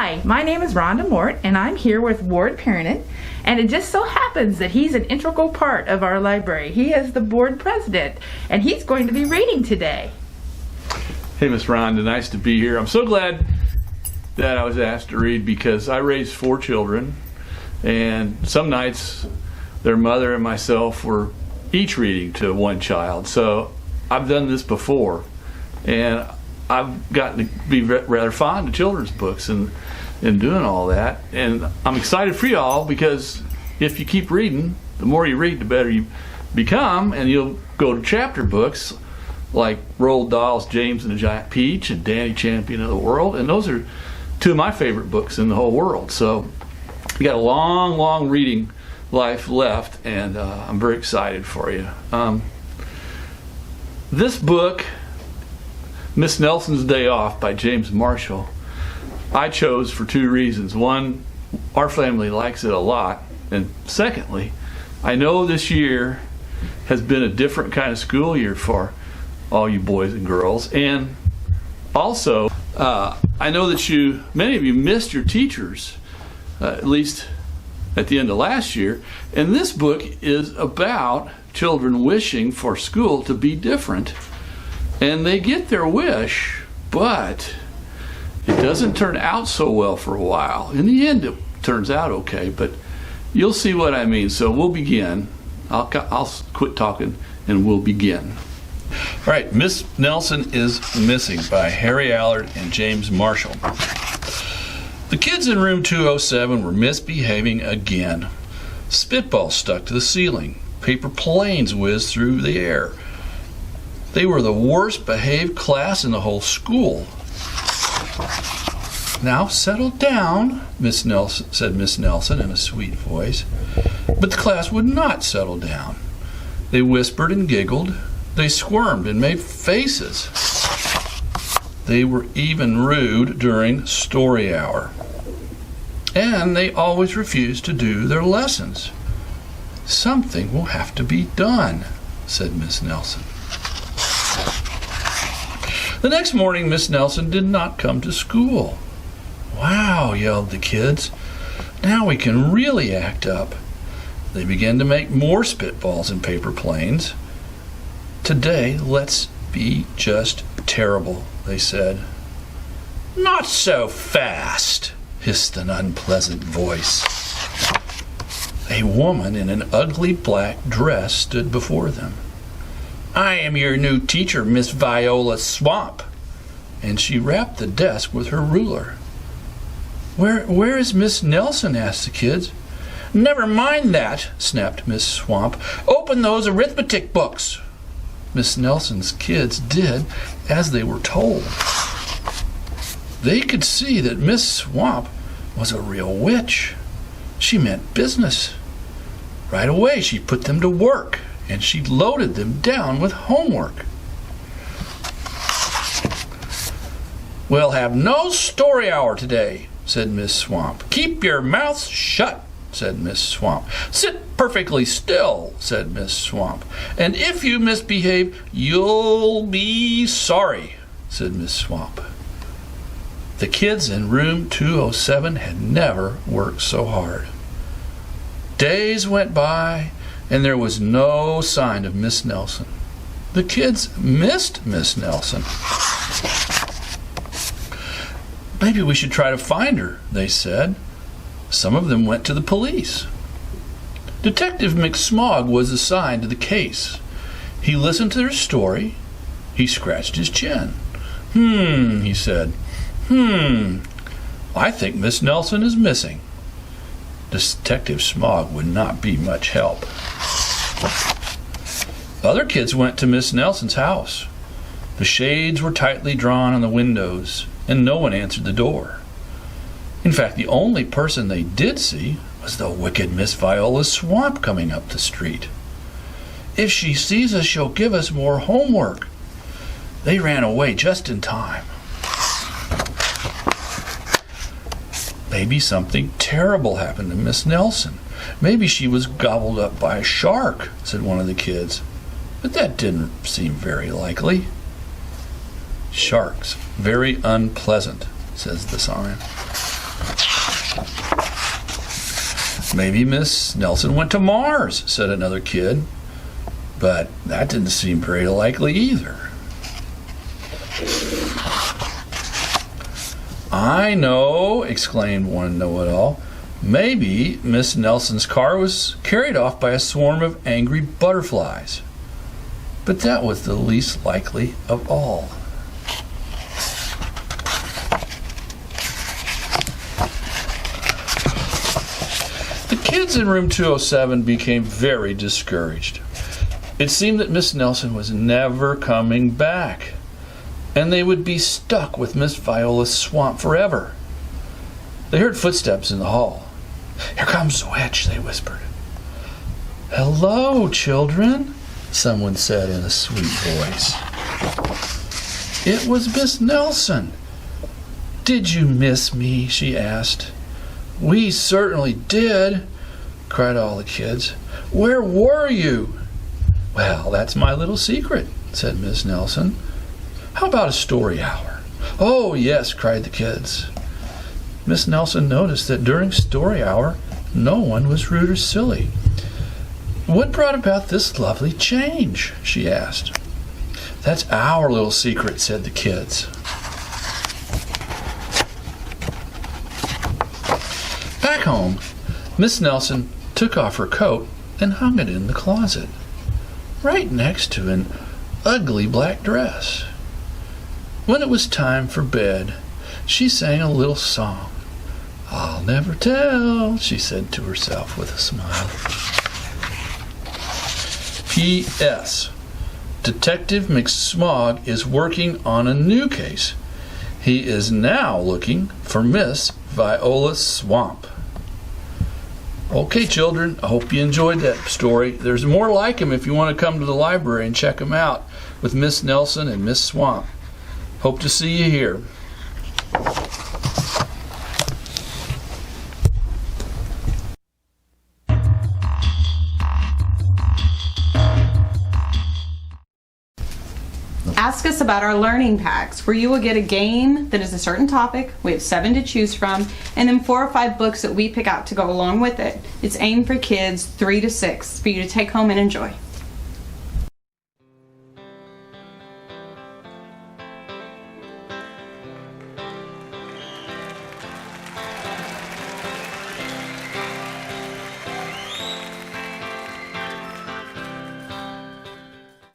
Hi, my name is Rhonda Mort, and I'm here with Ward Peyronnin, and it just so happens that he's an integral part of our library. He is the board president, and he's going to be reading today. Hey, Miss Rhonda, nice to be here. I'm so glad that I was asked to read because I raised 4 children, and some nights their mother and myself were each reading to one child. So I've done this before, and I've gotten to be rather fond of children's books and doing all that. And I'm excited for y'all because if you keep reading, the more you read, the better you become, and you'll go to chapter books like Roald Dahl's James and the Giant Peach and Danny Champion of the World, and those are 2 of my favorite books in the whole world. So you got a long reading life left, and I'm very excited for you. This book, Miss Nelson's Day Off by James Marshall, I chose for 2 reasons. One, our family likes it a lot, and secondly, I know this year has been a different kind of school year for all you boys and girls, and also I know that many of you missed your teachers, at least at the end of last year, and this book is about children wishing for school to be different, and they get their wish, but it doesn't turn out so well for a while. In the end, it turns out okay, but you'll see what I mean. So we'll begin. I'll quit talking and we'll begin. All right, Miss Nelson is Missing by Harry Allard and James Marshall. The kids in room 207 were misbehaving again. Spitballs stuck to the ceiling. Paper planes whizzed through the air. They were the worst behaved class in the whole school. "Now settle down," said Miss Nelson in a sweet voice. But the class would not settle down. They whispered and giggled. They squirmed and made faces. They were even rude during story hour. And they always refused to do their lessons. "Something will have to be done," said Miss Nelson. The next morning, Miss Nelson did not come to school. "Wow," yelled the kids. "Now we can really act up." They began to make more spitballs and paper planes. "Today, let's be just terrible," they said. "Not so fast," hissed an unpleasant voice. A woman in an ugly black dress stood before them. "I am your new teacher, Miss Viola Swamp," and she rapped the desk with her ruler. Where is Miss Nelson?" asked the kids. "Never mind that," snapped Miss Swamp. "Open those arithmetic books." Miss Nelson's kids did as they were told. They could see that Miss Swamp was a real witch. She meant business. Right away she put them to work, and she loaded them down with homework. "We'll have no story hour today," said Miss Swamp. "Keep your mouths shut," said Miss Swamp. "Sit perfectly still," said Miss Swamp. "And if you misbehave, you'll be sorry," said Miss Swamp. The kids in room 207 had never worked so hard. Days went by, and there was no sign of Miss Nelson. The kids missed Miss Nelson. "Maybe we should try to find her," they said. Some of them went to the police. Detective McSmog was assigned to the case. He listened to their story. He scratched his chin. He said. I think Miss Nelson is missing." Detective Smog would not be much help. Other kids went to Miss Nelson's house. The shades were tightly drawn on the windows, and no one answered the door. In fact, the only person they did see was the wicked Miss Viola Swamp coming up the street. "If she sees us, she'll give us more homework." They ran away just in time. Maybe something terrible happened to Miss Nelson. Maybe she was gobbled up by a shark, said one of the kids. But that didn't seem very likely. "Sharks, very unpleasant," says the sign. Maybe Miss Nelson went to Mars, said another kid. But that didn't seem very likely either. I know, exclaimed one know-it-all. Maybe Miss Nelson's car was carried off by a swarm of angry butterflies. But that was the least likely of all. The kids in room 207 became very discouraged. It seemed that Miss Nelson was never coming back, and they would be stuck with Miss Viola's swamp forever. They heard footsteps in the hall. "Here comes the witch," they whispered. "Hello, children," someone said in a sweet voice. It was Miss Nelson. "Did you miss me?" she asked. "We certainly did," cried all the kids. "Where were you?" "Well, that's my little secret," said Miss Nelson. "How about a story hour?" "Oh, yes," cried the kids. Miss Nelson noticed that during story hour, no one was rude or silly. "What brought about this lovely change?" she asked. "That's our little secret," said the kids. Back home, Miss Nelson took off her coat and hung it in the closet, right next to an ugly black dress. When it was time for bed, she sang a little song. "I'll never tell," she said to herself with a smile. P.S. Detective McSmog is working on a new case. He is now looking for Miss Viola's swamp. Okay, children, I hope you enjoyed that story. There's more like him if you want to come to the library and check them out with Miss Nelson and Miss Swamp. Hope to see you here. Ask us about our learning packs, where you will get a game that is a certain topic. We have 7 to choose from, and then 4 or 5 books that we pick out to go along with it. It's aimed for kids 3 to 6 for you to take home and enjoy.